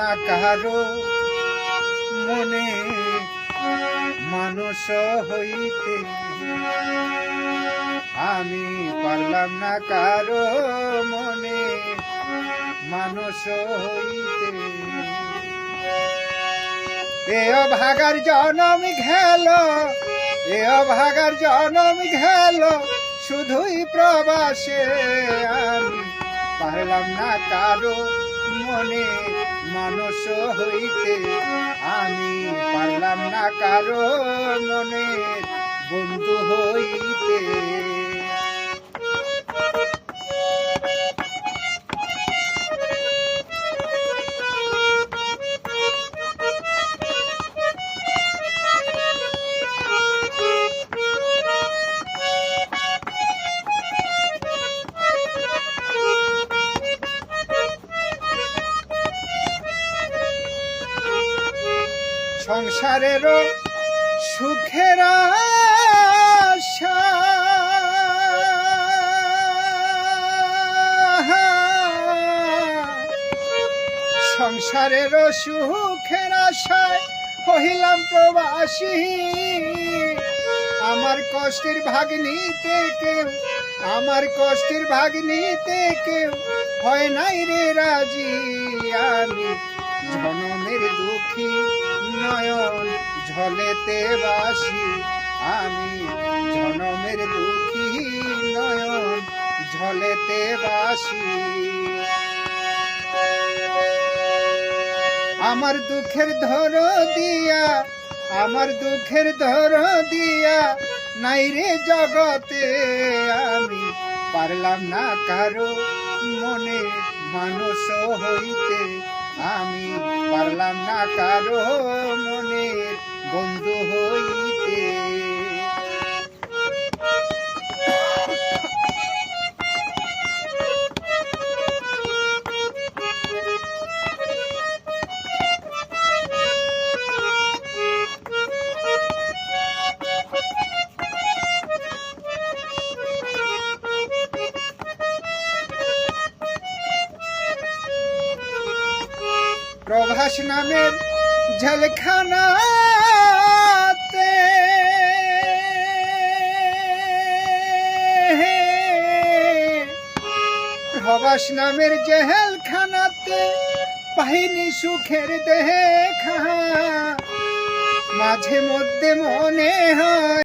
না কারো মনে মানুষ হইতে, আমি পারলাম না কারো মনে মানুষ হইতে। এ অভাগার জনম গেল, এ অভাগার জনম গেল শুধুই প্রবাসে, আমি পারলাম না কারো মনে মানুষ হইতে, আমি পারলাম না কারো মনে বন্ধু হইতে। সংসারেরও সুখের আশা সংসারেরও সুখের আশায় হইলাম প্রবাসী, আমার কষ্টের ভাগ নিতে কেউ, আমার কষ্টের ভাগ নিতে কেউ হয় নাই রে রাজি, আমি জনমের দুঃখী নয়ন ঝলেতে বাসি, আমি জনমের দুঃখী নয়ন ঝলেতে বাসি। আমার দুঃখের ধর দিয়া, আমার দুঃখের ধর দিয়া নাই রে জগতে, আমি পারলাম না কারো মনে মানুষ হইতে, আমি পারলাম না কারো মনে বন্ধু হইতে। প্রভাস নামের জেলখানাতে প্রভাস নামের জেলখানাতে পাইনি সুখের দেখা, মাঝে মধ্যে মনে হয়